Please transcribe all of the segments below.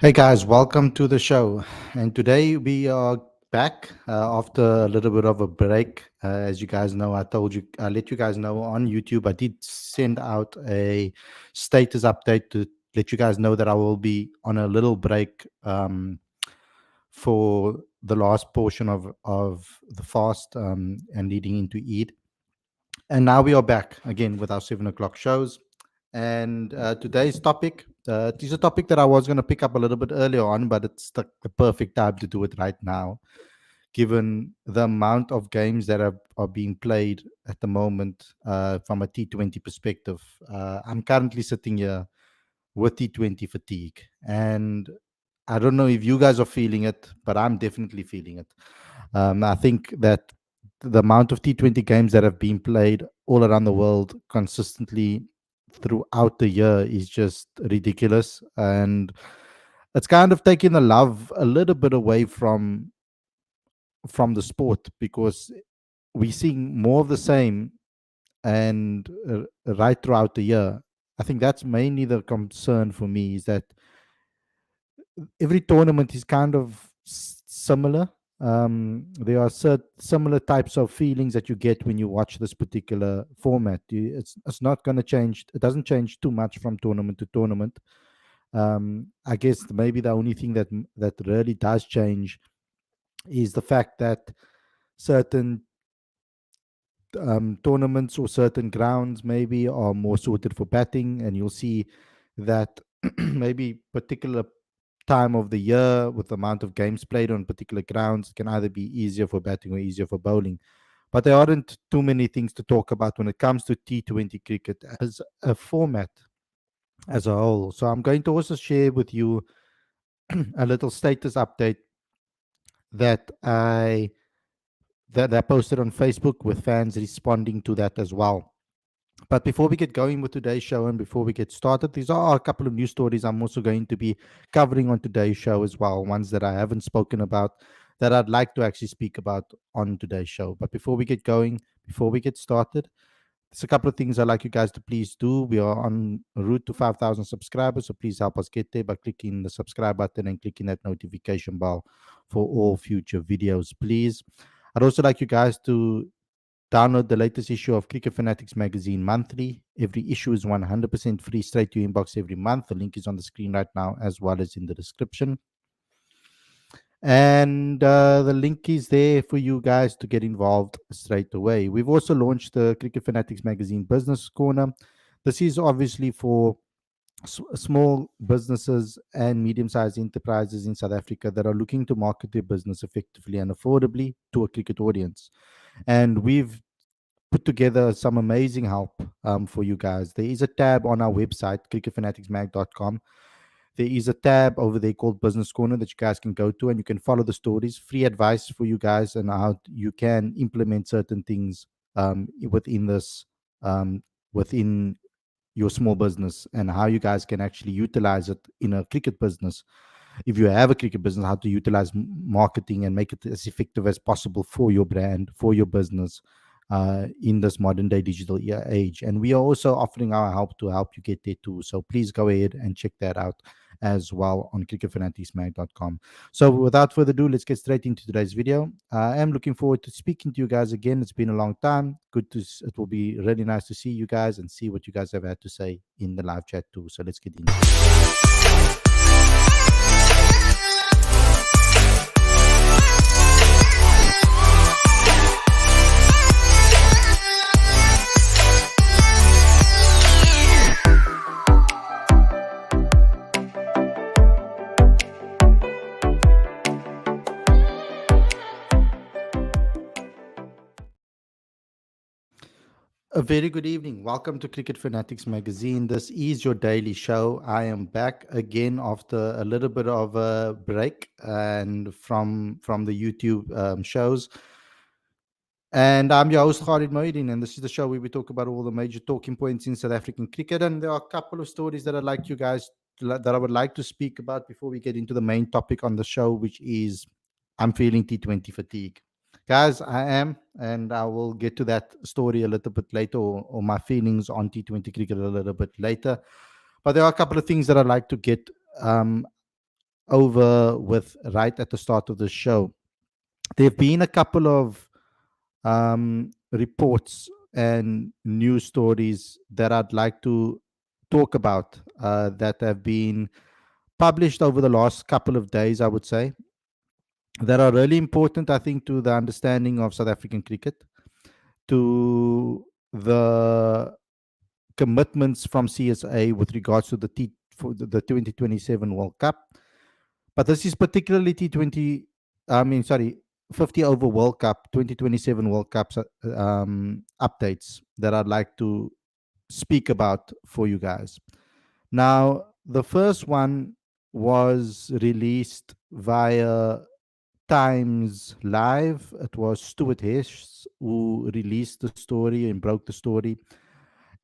Hey guys, welcome to the show. And today we are back after a little bit of a break. As you guys know, I let you guys know on YouTube. I did send out a status update to let you guys know that I will be on a little break for the last portion of the fast and leading into Eid. And now we are back again with our 7 o'clock shows. And today's topic, it is a topic that I was going to pick up a little bit earlier on, but it's the perfect time to do it right now, given the amount of games that are being played at the moment from a T20 perspective. I'm currently sitting here with T20 fatigue. And I don't know if you guys are feeling it, but I'm definitely feeling it. I think that the amount of T20 games that have been played all around the world consistently throughout the year is just ridiculous. And it's kind of taking the love a little bit away from the sport because we're seeing more of the same and right throughout the year. I think that's mainly the concern for me is that every tournament is kind of similar. There are similar types of feelings that you get when you watch this particular format. It's not going to change. It doesn't change too much from tournament to tournament. I guess maybe the only thing that really does change is the fact that certain tournaments or certain grounds maybe are more suited for batting, and you'll see that maybe particular time of the year with the amount of games played on particular grounds can either be easier for batting or easier for bowling. But there aren't too many things to talk about when it comes to T20 cricket as a format as a whole. So I'm going to also share with you a little status update that I posted on Facebook with fans responding to that as well. But before we get going with today's show and before we get started, these are a couple of news stories I'm also going to be covering on today's show as well, ones that I haven't spoken about that I'd like to actually speak about on today's show. But before we get going, before we get started, there's a couple of things I'd like you guys to please do. We are on route to 5,000 subscribers, so please help us get there by clicking the subscribe button and clicking that notification bell for all future videos, please. I'd also like you guys to download the latest issue of Cricket Fanatics magazine monthly. Every issue is 100% free straight to your inbox every month. The link is on the screen right now as well as in the description. And the link is there for you guys to get involved straight away. We've also launched the Cricket Fanatics magazine business corner. This is obviously for small businesses and medium-sized enterprises in South Africa that are looking to market their business effectively and affordably to a cricket audience. And we've put together some amazing help for you guys. There is a tab on our website, cricketfanaticsmag.com. There is a tab over there called Business Corner that you guys can go to and you can follow the stories. Free advice for you guys and how you can implement certain things within this, within your small business and how you guys can actually utilize it in a cricket business. If you have a cricket business, how to utilize marketing and make it as effective as possible for your brand, for your business in this modern day digital age. And we are also offering our help to help you get there too. So please go ahead and check that out as well on cricketfanaticsmag.com. So without further ado, let's get straight into today's video. I am looking forward to speaking to you guys again. It's been a long time. It will be really nice to see you guys and see what you guys have had to say in the live chat too. So let's get into it. A very good evening. Welcome to Cricket Fanatics Magazine. This is your daily show. I am back again after a little bit of a break and from the YouTube shows. And I'm your host, Khalid, and this is the show where we talk about all the major talking points in South African cricket. And there are a couple of stories that I'd like you guys that I would like to speak about before we get into the main topic on the show, which is I'm feeling T20 fatigue. Guys, I am, and I will get to that story a little bit later, or my feelings on T20 cricket a little bit later. But there are a couple of things that I'd like to get over with right at the start of the show. There have been a couple of reports and news stories that I'd like to talk about that have been published over the last couple of days, I would say, that are really important, I think, to the understanding of South African cricket, to the commitments from CSA with regards to the 2027 World Cup. But this is particularly T20, I mean, sorry, 50 over World Cup, 2027 World Cup updates that I'd like to speak about for you guys. Now, the first one was released via Times Live. It was Stuart Hess who released the story and broke the story.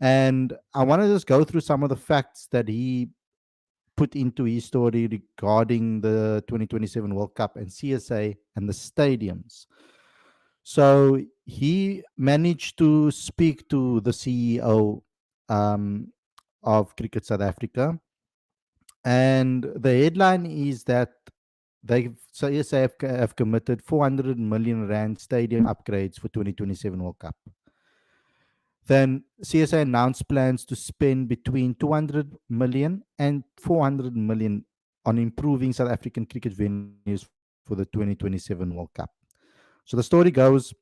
And I want to just go through some of the facts that he put into his story regarding the 2027 World Cup and CSA and the stadiums. So he managed to speak to the CEO um, of Cricket South Africa, and the headline is that CSA have committed 400 million rand stadium upgrades for 2027 World Cup. Then CSA announced plans to spend between 200 million and 400 million on improving South African cricket venues for the 2027 World Cup. So the story goes,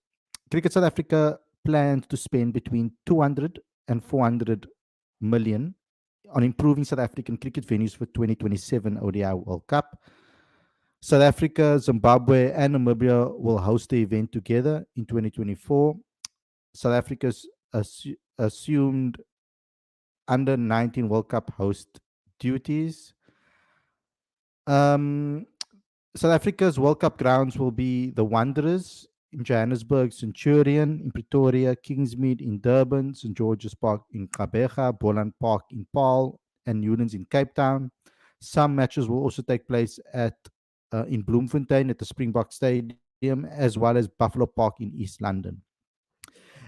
Cricket South Africa planned to spend between 200 and 400 million on improving South African cricket venues for 2027 ODI World Cup. South Africa, Zimbabwe, and Namibia will host the event together in 2024. South Africa's assumed under 19 World Cup host duties. Um, South Africa's World Cup grounds will be the Wanderers in Johannesburg, Centurion in Pretoria, Kingsmead in Durban, St George's Park in Gqeberha, Boland Park in Paarl, and Newlands in Cape Town. Some matches will also take place at in Bloemfontein at the Springbok Stadium, as well as Buffalo Park in East London.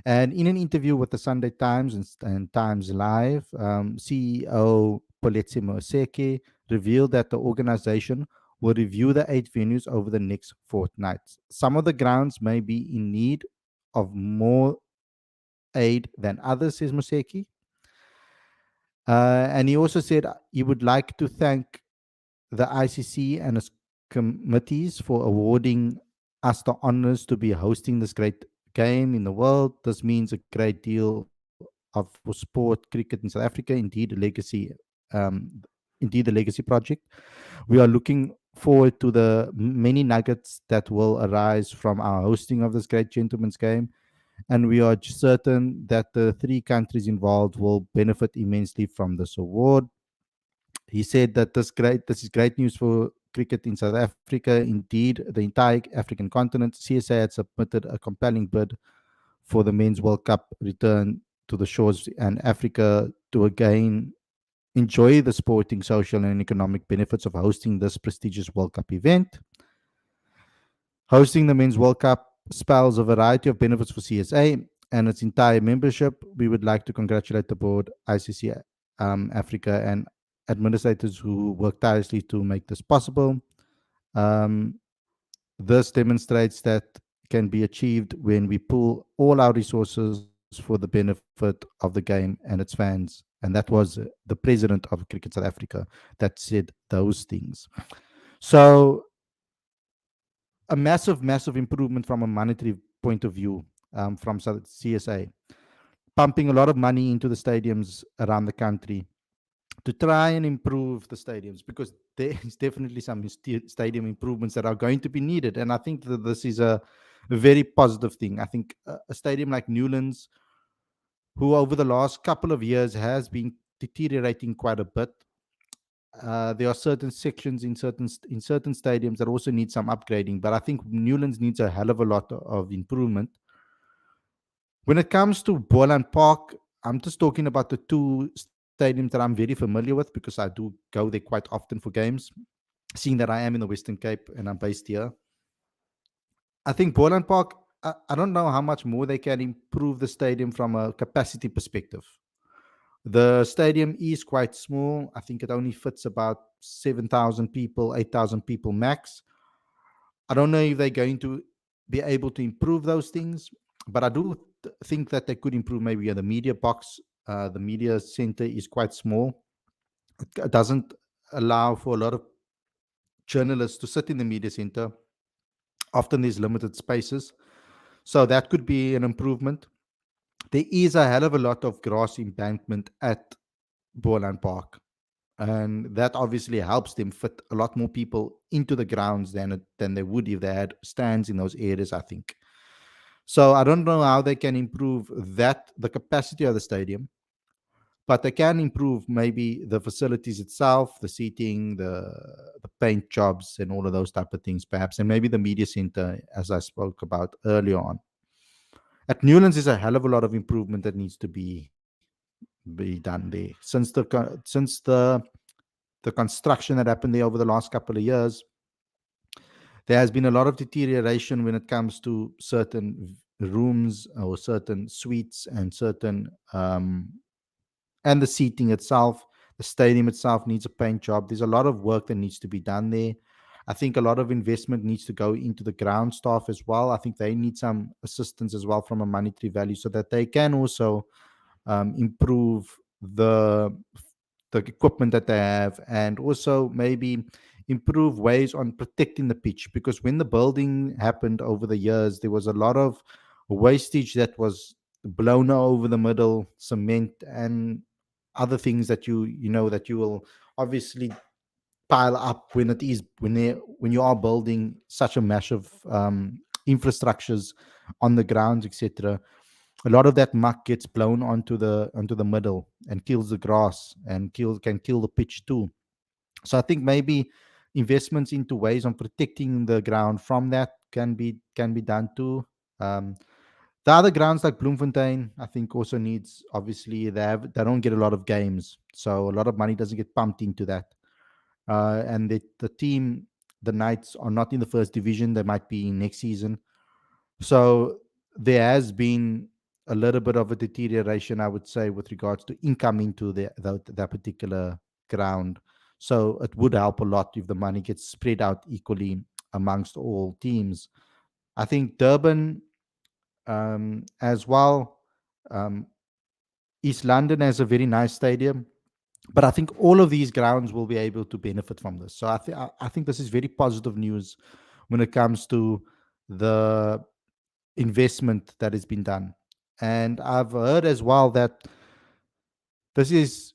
And in an interview with the Sunday Times and Times Live, CEO Poletse Moseke revealed that the organization will review the 8 venues over the next fortnight. Some of the grounds may be in need of more aid than others, says Moseke. And he also said he would like to thank the ICC and its committees for awarding us the honors to be hosting this great game in the world. This means a great deal of for sport cricket in South Africa. Indeed, the legacy project. We are looking forward to the many nuggets that will arise from our hosting of this great gentleman's game, and we are certain that the 3 countries involved will benefit immensely from this award. He said that this is great news for cricket in South Africa. Indeed, the entire African continent. CSA had submitted a compelling bid for the Men's World Cup return to the shores and Africa to again enjoy the sporting, social, and economic benefits of hosting this prestigious World Cup event. Hosting the Men's World Cup spells a variety of benefits for CSA and its entire membership. We would like to congratulate the board, ICC Africa, and administrators who worked tirelessly to make this possible. This demonstrates that can be achieved when we pool all our resources for the benefit of the game and its fans. And that was the president of Cricket South Africa that said those things. So a massive improvement from a monetary point of view from CSA, pumping a lot of money into the stadiums around the country to try and improve the stadiums, because there is definitely some stadium improvements that are going to be needed. And I think that this is a very positive thing. I think a stadium like Newlands, who over the last couple of years has been deteriorating quite a bit. There are certain sections in certain stadiums that also need some upgrading, but I think Newlands needs a hell of a lot of improvement. When it comes to Boland Park, I'm just talking about the 2 stadiums that I'm very familiar with, because I do go there quite often for games, seeing that I am in the Western Cape and I'm based here. I think Boland Park, I don't know how much more they can improve the stadium from a capacity perspective. The stadium is quite small. I think it only fits about 7,000 people, 8,000 people max. I don't know if they're going to be able to improve those things, but I do think that they could improve maybe the media box. The media center is quite small. It doesn't allow for a lot of journalists to sit in the media center. Often there's limited spaces. So that could be an improvement. There is a hell of a lot of grass embankment at Boland Park. And that obviously helps them fit a lot more people into the grounds than they would if they had stands in those areas, I think. So I don't know how they can improve that, the capacity of the stadium, but they can improve maybe the facilities itself, the seating, the paint jobs, and all of those type of things, perhaps, and maybe the media center, as I spoke about earlier on. At Newlands, is a hell of a lot of improvement that needs to be done there since the construction that happened there over the last couple of years. There has been a lot of deterioration when it comes to certain rooms or certain suites and certain and the seating itself. The stadium itself needs a paint job. There's a lot of work that needs to be done there. I think a lot of investment needs to go into the ground staff as well. I think they need some assistance as well from a monetary value so that they can also improve the the equipment that they have, and also maybe improve ways on protecting the pitch, because when the building happened over the years there was a lot of wastage that was blown over the middle, cement and other things that that you will obviously pile up when it is when you are building such a massive infrastructures on the grounds, etc. A lot of that muck gets blown onto the middle and kills the grass and can kill the pitch too. So I think maybe investments into ways on protecting the ground from that can be done too. Um, the other grounds like Bloemfontein, I think also needs, obviously they don't get a lot of games, so a lot of money doesn't get pumped into that. And the team, the Knights, are not in the first division. They might be in next season. So there has been a little bit of a deterioration, I would say, with regards to income into that particular ground. So it would help a lot if the money gets spread out equally amongst all teams. I think Durban as well. Um, East London has a very nice stadium, but I think all of these grounds will be able to benefit from this. So I think this is very positive news when it comes to the investment that has been done. And I've heard as well that this is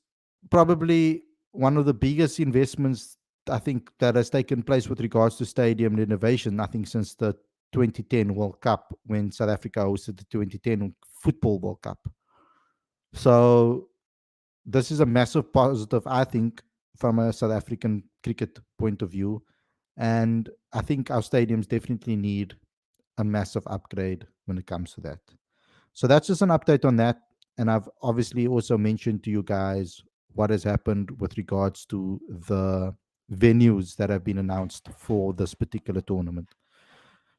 probably one of the biggest investments I think that has taken place with regards to stadium renovation. I think since the 2010 World Cup, when South Africa hosted the 2010 Football World Cup. So this is a massive positive, I think, from a South African cricket point of view. And I think our stadiums definitely need a massive upgrade when it comes to that. So that's just an update on that. And I've obviously also mentioned to you guys what has happened with regards to the venues that have been announced for this particular tournament.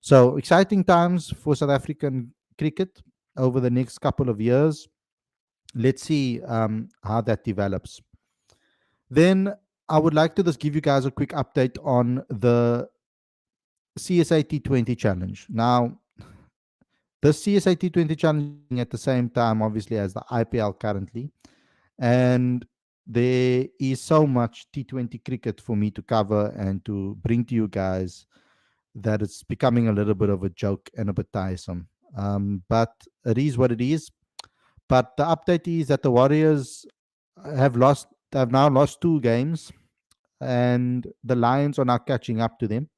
So exciting times for South African cricket over the next couple of years. Let's see how that develops. Then I would like to just give you guys a quick update on the CSA T20 challenge. Now, the CSA T20 challenge is running at the same time, obviously, as the IPL currently. And there is so much T20 cricket for me to cover and to bring to you guys that it's becoming a little bit of a joke and a bit tiresome. But it is what it is. But the update is that the Warriors have now lost two games, and the Lions are now catching up to them.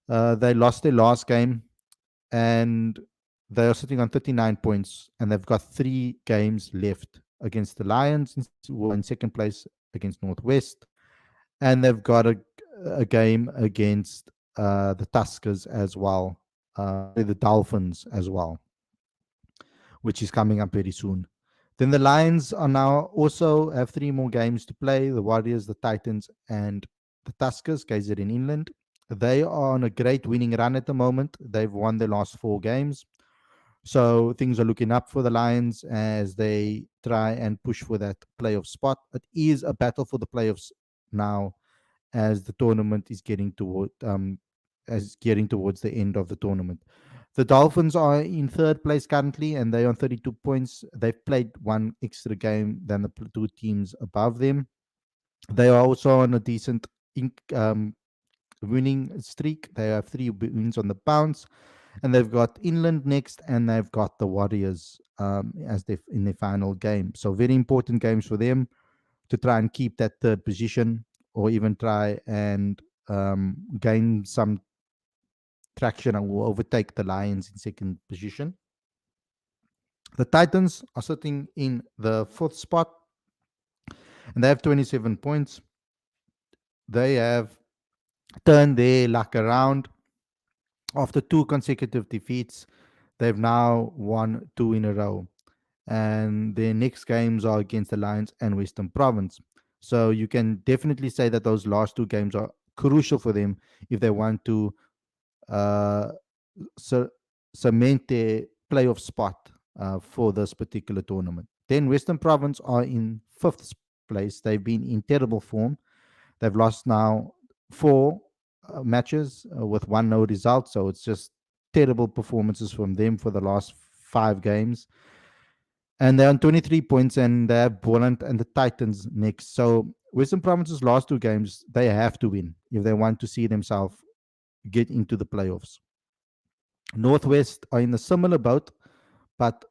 They lost their last game, and they are sitting on 39 points, and they've got 3 games left against the Lions, who are in second place against Northwest, and they've got a game against the Tuskers as well, the Dolphins as well, which is coming up very soon. Then the Lions are now also have 3 more games to play: the Warriors, the Titans, and the Tuskers, KZN Inland. They are on a great winning run at the moment. They've won their last 4 games. So things are looking up for the Lions as they try and push for that playoff spot. It is a battle for the playoffs now, as the tournament is getting toward as getting towards the end of the tournament. The Dolphins are in third place currently, and they're on 32 points. They've played one extra game than the two teams above them. They are also on a decent winning streak. They have three wins on the bounce, and they've got England next, and they've got the Warriors as they in their final game. So very important games for them to try and keep that third position, or even try and gain some traction and will overtake the Lions in second position. The Titans are sitting in the fourth spot, and they have 27 points. They have turned their luck around after two consecutive defeats. They've now won two in a row, and their next games are against the Lions and Western Province. So you can definitely say that those last two games are crucial for them if they want to uh, cer- cement their playoff spot for this particular tournament. Then Western Province are in fifth place. They've been in terrible form. They've lost now four matches with one no result. So it's just terrible performances from them for the last five games. And they're on 23 points, and they have Boland and the Titans next. So Western Province's last two games, they have to win if they want to see themselves get into the playoffs. Northwest are in a similar boat, but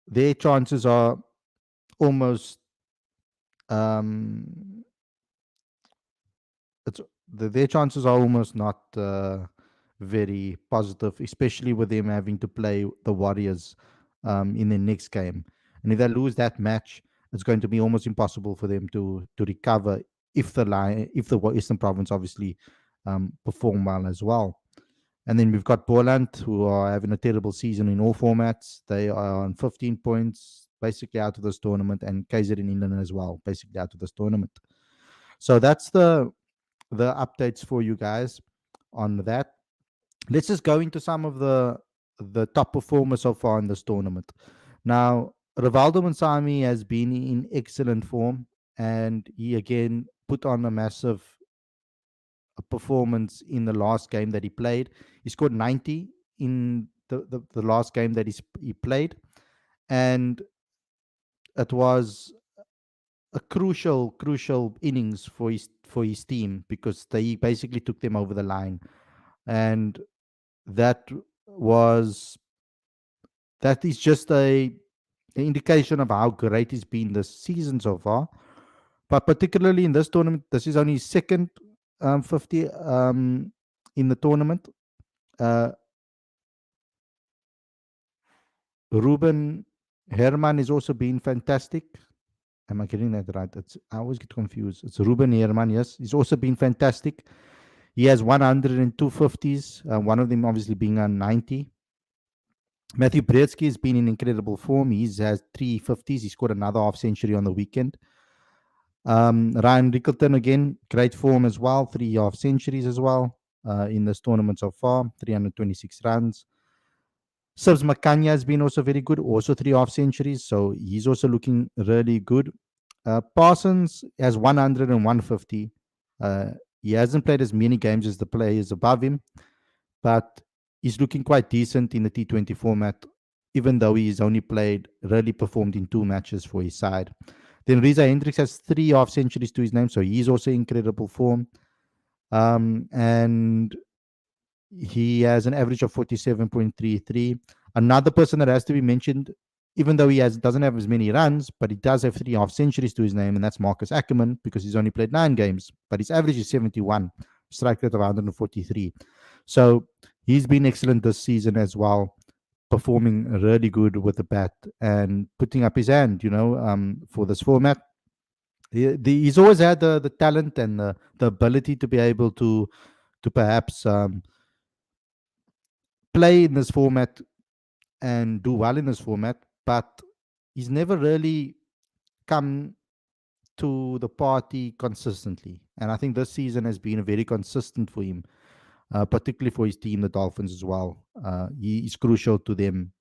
their chances are almost um, it's their chances are almost not very positive, especially with them having to play the Warriors in their next game. And if they lose that match, it's going to be almost impossible for them to recover if the Eastern Province obviously perform well as well. And then we've got Boland, who are having a terrible season in all formats. They are on 15 points, basically out of this tournament, and Kaiser in England as well, basically out of this tournament. So that's the updates for you guys on that. Let's just go into some of the top performers so far in this tournament. Now, Rivaldo Mansami has been in excellent form, and he again put on a massive performance in the last game that he played. He scored 90 in the last game that he played, and it was a crucial innings for his team because they basically took them over the line, and that was that is just an indication of how great he's been this season so far. But particularly in this tournament, this is only his second 50 in the tournament. Uh, Ruben Herman has also been fantastic. Am I getting that right? I always get confused. It's Ruben Herman, yes. He's also been fantastic. He has 102 50s, one of them obviously being a 90. Matthew Brzezinski has been in incredible form. He has 350s. He scored another half century on the weekend. Ryan Rickleton, again, great form as well. 3 half centuries as well in this tournament so far. 326 runs. Subs Makanya has been also very good. Also 3 half centuries. So he's also looking really good. Parsons has 100 and 150. He hasn't played as many games as the players above him, but he's looking quite decent in the T20 format, even though he's only really performed in 2 matches for his side. Then Riza Hendricks has 3 half centuries to his name, so he's also in incredible form. And he has an average of 47.33. Another person that has to be mentioned, even though doesn't have as many runs, but he does have 3 half centuries to his name, and that's Marcus Ackerman because he's only played 9 games, but his average is 71, strike rate of 143. So he's been excellent this season as well, performing really good with the bat and putting up his hand, for this format. He's always had the talent and the ability to be able to perhaps play in this format and do well in this format, but he's never really come to the party consistently. And I think this season has been very consistent for him, particularly for his team, the Dolphins, as well. He is crucial to them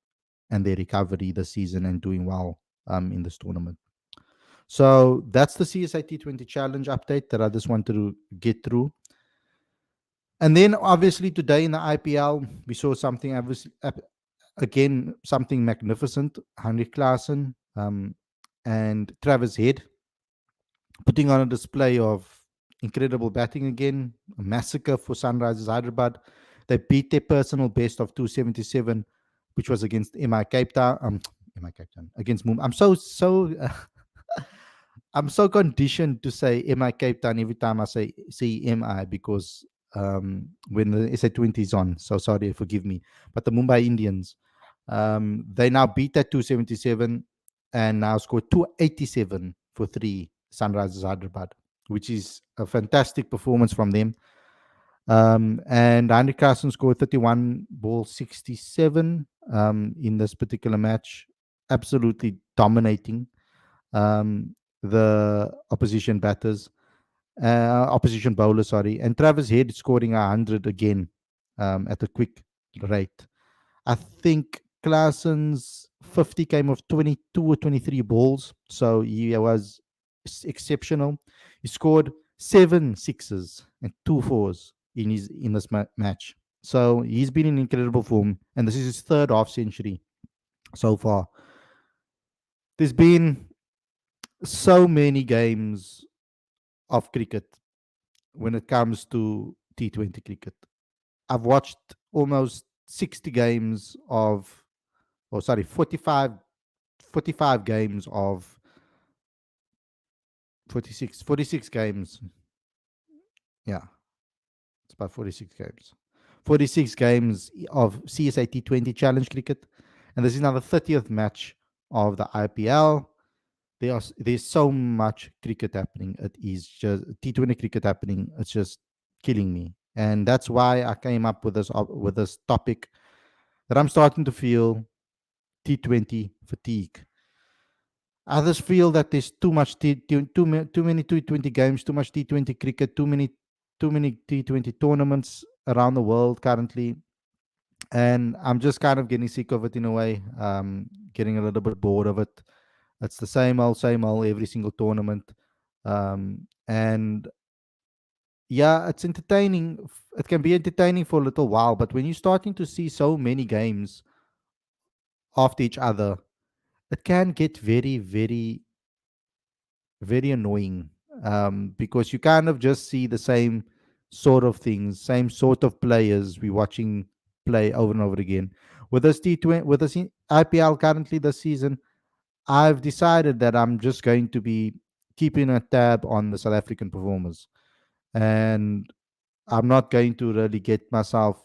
and their recovery this season and doing well in this tournament. So that's the CSI T20 Challenge update that I just wanted to get through. And then obviously today in the IPL, we saw something obviously, again, something magnificent. Henrik Klaasen and Travis Head putting on a display of incredible batting again, a massacre for Sunrisers Hyderabad. They beat their personal best of 277, which was against MI Cape Town. MI Cape Town against Mumbai. I'm so conditioned to say MI Cape Town every time I say MI because when the SA20 is on. So sorry, forgive me. But the Mumbai Indians, they now beat that 277 and now score 287 for three Sunrisers Hyderabad, which is a fantastic performance from them. And Andy Carson scored 31 ball 67 in this particular match, absolutely dominating the opposition bowler, sorry. And Travis Head scoring 100 again at a quick rate. I think Klaasen's 50 came off 22 or 23 balls, so he was exceptional. He scored 7 sixes and 2 fours in this match. So he's been in incredible form, and this is his third half century so far. There's been so many games of cricket when it comes to T20 cricket. I've watched almost 60 games of, 45 games of 46 games. Yeah, it's about 46 games. 46 games of CSA T20 Challenge cricket. And this is now the 30th match of the IPL. There's so much cricket happening. It is just T20 cricket happening. It's just killing me. And that's why I came up with this topic that I'm starting to feel T20 fatigue. I just feel that there's too many T20 games, too much T20 cricket, too many T20 tournaments around the world currently, and I'm just kind of getting sick of it in a way. Getting a little bit bored of it. It's the same old every single tournament, and yeah, it's entertaining. It can be entertaining for a little while, but when you're starting to see so many games after each other, it can get very, very, very annoying because you kind of just see the same sort of things, same sort of players we're watching play over and over again. With this T20, with this IPL currently this season, I've decided that I'm just going to be keeping a tab on the South African performers, and I'm not going to really get myself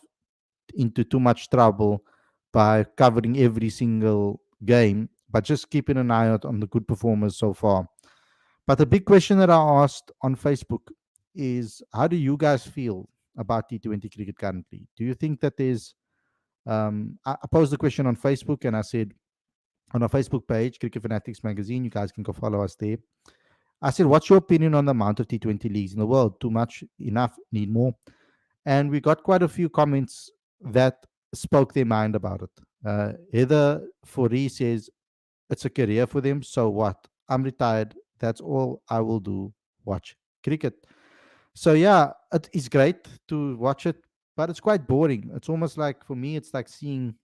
into too much trouble by covering every single game, but just keeping an eye out on the good performers so far. But the big question that I asked on Facebook is, how do you guys feel about T20 cricket currently? Do you think that there's I posed the question on Facebook and I said on our Facebook page, Cricket Fanatics Magazine, you guys can go follow us there. I said, what's your opinion on the amount of T20 leagues in the world? Too much, enough, need more? And we got quite a few comments that spoke their mind about it. Heather Fori says, it's a career for them. So what? I'm retired. That's all I will do. Watch cricket. So yeah, it is great to watch it, but it's quite boring. It's almost like, for me, it's like seeing.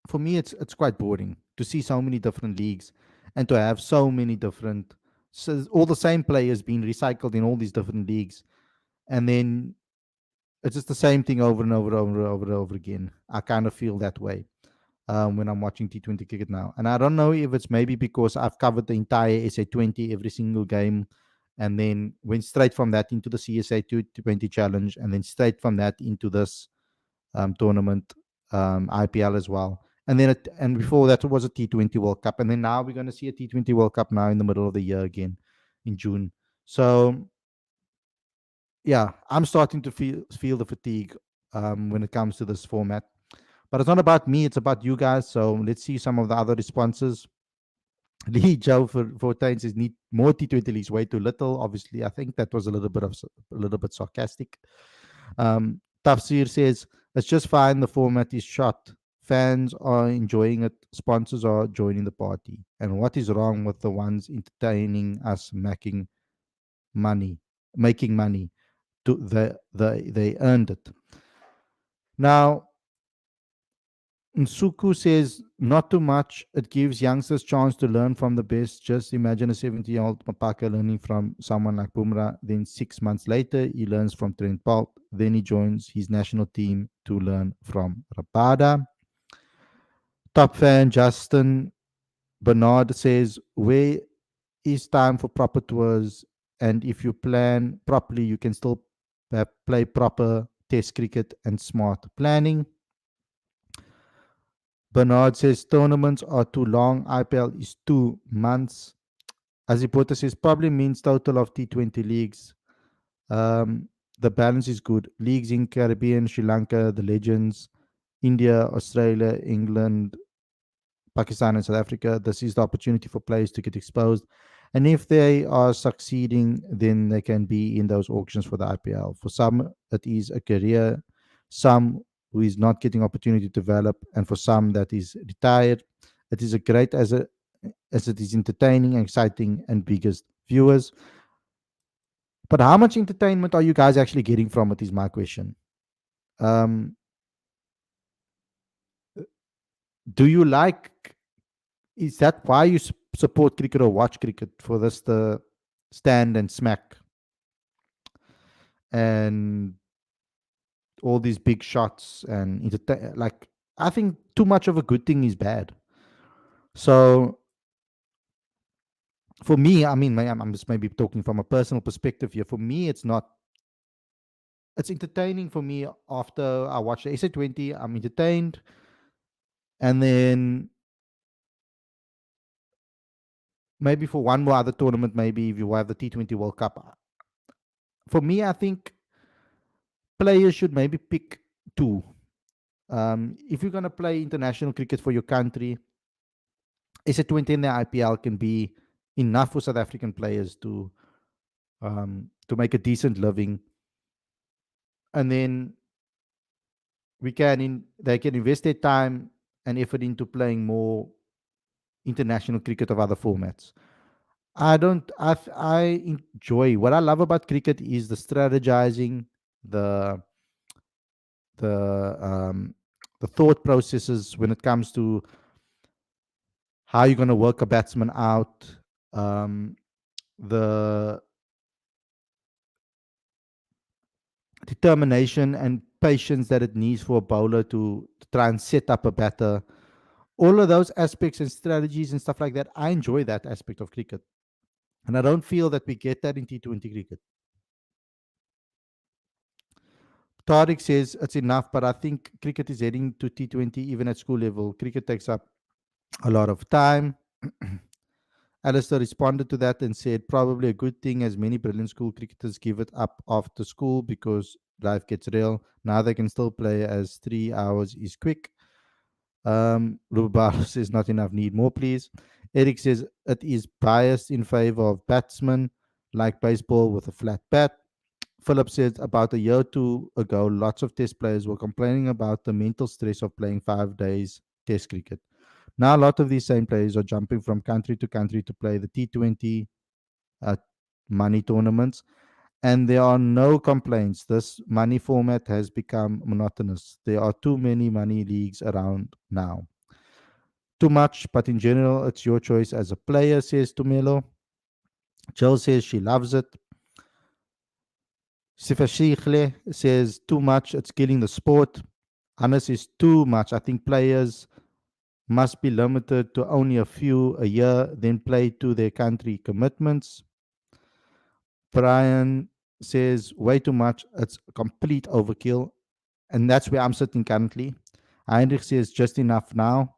For me, it's quite boring to see so many different leagues and to have so many different, so all the same players being recycled in all these different leagues, and then it's just the same thing over and over again. I kind of feel that way when I'm watching T20 cricket now. And I don't know if it's maybe because I've covered the entire SA20, every single game, and then went straight from that into the CSA T20 Challenge, and then straight from that into this tournament, IPL as well. And before that, it was a T20 World Cup. And then now we're going to see a T20 World Cup now in the middle of the year again in June. So yeah, I'm starting to feel the fatigue when it comes to this format. But it's not about me; it's about you guys. So let's see some of the other responses. Lee Joe for says need more T20 leagues, way too little. Obviously, I think that was a little bit sarcastic. Tafsir says It's just fine. The format is shot. Fans are enjoying it. Sponsors are joining the party. And what is wrong with the ones entertaining us money, making money? They earned it. Now, Nsuku says, not too much. It gives youngsters chance to learn from the best. Just imagine a 70-year-old Mapaka learning from someone like Bumrah. Then 6 months later, he learns from Trent Boult. Then he joins his national team to learn from Rabada. Top fan Justin Bernard says, where is time for proper tours? And if you plan properly, you can still play proper test cricket and smart planning. Bernard says tournaments are too long. IPL is 2 months. Azipota says probably means total of T20 leagues. The balance is good. Leagues in Caribbean, Sri Lanka, the Legends, India, Australia, England, Pakistan, and South Africa. This is the opportunity for players to get exposed. And if they are succeeding, then they can be in those auctions for the IPL. For some, it is a career. Some who is not getting opportunity to develop, and for some that is retired, it is a great as it is entertaining, exciting, and biggest viewers. But how much entertainment are you guys actually getting from it? Is my question. Um, do you like? Is that why you support cricket or watch cricket for this the stand and smack and all these big shots and like I think too much of a good thing is bad. So for me, I mean, I'm just maybe talking from a personal perspective here. For me, it's not. It's entertaining for me after I watch the SA20. I'm entertained, and then maybe for one more other tournament, maybe if you have the T20 World Cup. For me, I think players should maybe pick two. If you're gonna play international cricket for your country, SA20 in the IPL can be enough for South African players to make a decent living, and then they can invest their time and effort into playing more international cricket of other formats. I don't. I enjoy what I love about cricket is the strategizing, the the um, the thought processes when it comes to how you're going to work a batsman out, um, the determination and patience that it needs for a bowler to try and set up a batter. All of those aspects and strategies and stuff like that, I enjoy that aspect of cricket. And I don't feel that we get that in T20 cricket. Tariq says it's enough, but I think cricket is heading to T20 even at school level. Cricket takes up a lot of time. Alistair responded to that and said, probably a good thing as many brilliant school cricketers give it up after school because life gets real. Now they can still play as 3 hours is quick. Rubar says, not enough, need more, please. Eric says, it is biased in favor of batsmen like baseball with a flat bat. Philip says, about a year or two ago, lots of test players were complaining about the mental stress of playing 5 days test cricket. Now, a lot of these same players are jumping from country to country to play the T20 uh, money tournaments, and there are no complaints. This money format has become monotonous. There are too many money leagues around now. Too much, but in general, it's your choice as a player, says Tumelo. Jill says she loves it. Sifashikhle says too much, it's killing the sport. Hannes says too much. I think players must be limited to only a few a year, then play to their country commitments. Brian says way too much. It's complete overkill. And that's where I'm sitting currently. Heinrich says just enough now.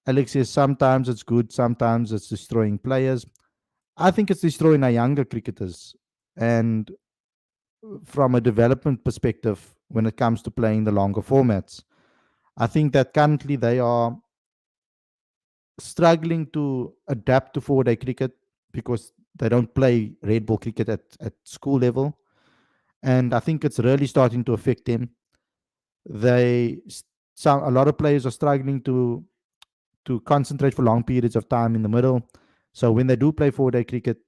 Alex says sometimes it's good, sometimes it's destroying players. I think it's destroying our younger cricketers. And from a development perspective, when it comes to playing the longer formats, I think that currently they are struggling to adapt to 4-day cricket because they don't play red ball cricket at school level. And I think it's really starting to affect them. They some a lot of players are struggling to concentrate for long periods of time in the middle. So when they do play 4-day cricket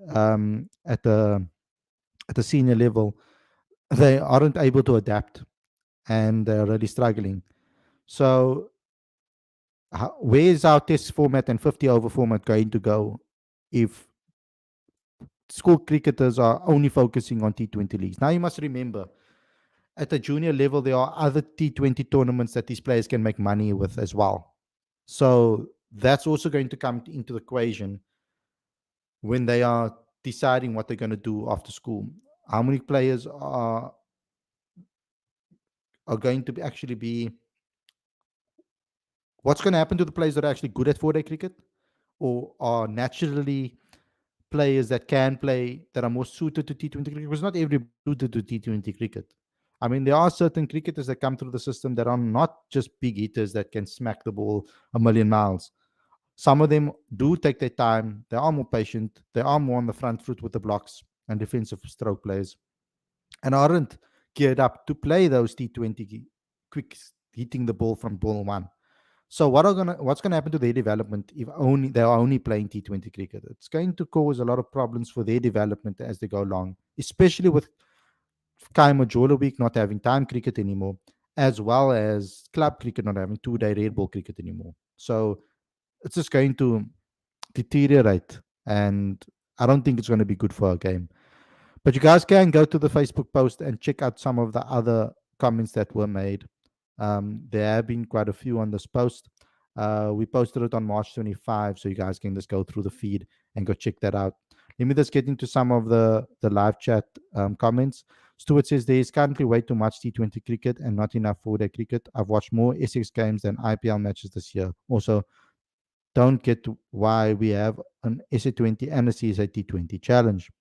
at the senior level, they aren't able to adapt and they're really struggling. So where is our test format and 50 over format going to go if school cricketers are only focusing on T20 leagues? Now you must remember, at the junior level, there are other T20 tournaments that these players can make money with as well. So that's also going to come into the equation when they are deciding what they're going to do after school. How many players are going to actually be? What's going to happen to the players that are actually good at 4-day cricket, or are naturally players that can play that are more suited to T20 cricket? Because not everybody is suited to T20 cricket. I mean, there are certain cricketers that come through the system that are not just big hitters that can smack the ball a million miles. Some of them do take their time. They are more patient. They are more on the front foot with the blocks and defensive stroke players, and aren't geared up to play those T20 quick hitting the ball from ball one. So what's gonna happen to their development if only they are only playing T20 cricket? It's going to cause a lot of problems for their development as they go along, especially with Kai Majolovic not having time cricket anymore, as well as club cricket not having 2-day red ball cricket anymore. So it's just going to deteriorate, and I don't think it's going to be good for our game. But you guys can go to the Facebook post and check out some of the other comments that were made. There have been quite a few on this post. We posted it on March 25, so you guys can just go through the feed and go check that out. Let me just get into some of the live chat comments. Stuart says there is currently way too much T20 cricket and not enough 4-day cricket. I've watched more Essex games than IPL matches this year. Also, don't get why we have an SA20 and a CSA T20 challenge.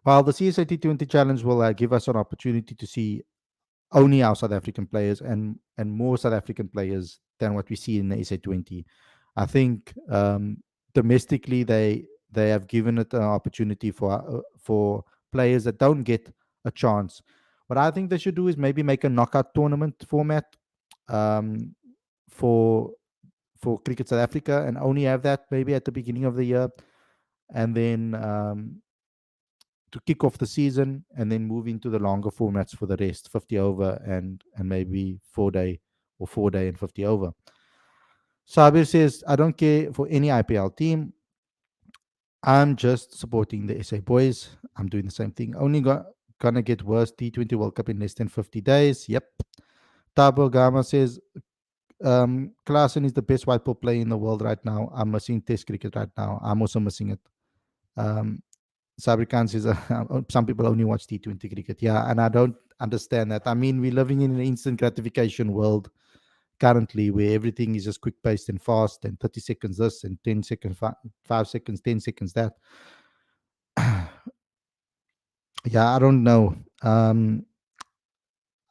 While the CSA T20 challenge will give us an opportunity to see only our South African players and more South African players than what we see in the SA20. I think domestically they have given it an opportunity for players that don't get a chance. What I think they should do is maybe make a knockout tournament format um, for Cricket South Africa, and only have that maybe at the beginning of the year, and then to kick off the season, and then move into the longer formats for the rest, 50 over and maybe 4-day or 4-day and 50 over. Sabir says, I don't care for any IPL team. I'm just supporting the SA boys. I'm doing the same thing. Only gonna get worse. T20 World Cup in less than 50 days. Yep. Tabo Gama says, Klaasen is the best white ball player in the world right now. I'm missing Test cricket right now. I'm also missing it. Sabri Khan says, some people only watch T20 cricket. Yeah, and I don't understand that. I mean, we're living in an instant gratification world currently where everything is just quick paced and fast, and 30 seconds this and 10 seconds, 5 seconds, 10 seconds that. Yeah, I don't know.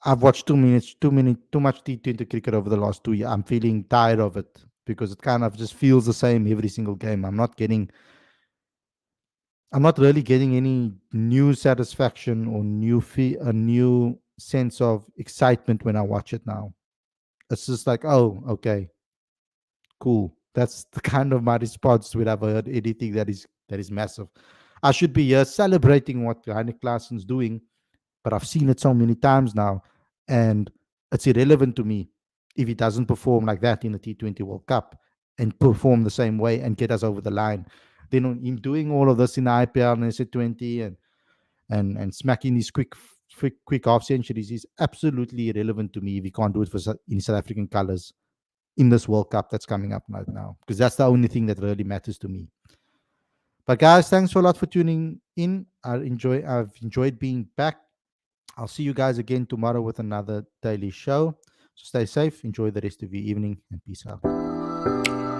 I've watched too much T20 cricket over the last 2 years. I'm feeling tired of it because it kind of just feels the same every single game. I'm not really getting any new satisfaction or a new sense of excitement when I watch it now. It's just like, oh, okay, cool. That's the kind of my response when I've heard anything that is massive. I should be here celebrating what Heinik Klaasen's doing, but I've seen it so many times now, and it's irrelevant to me if he doesn't perform like that in the T20 World Cup and perform the same way and get us over the line. Then him doing all of this in the IPL and SA20 and smacking these quick half centuries is absolutely irrelevant to me if he can't do it in South African colours in this World Cup that's coming up right now, because that's the only thing that really matters to me. But guys, thanks a lot for tuning in. I've enjoyed being back. I'll see you guys again tomorrow with another daily show. So stay safe, enjoy the rest of your evening, and peace out.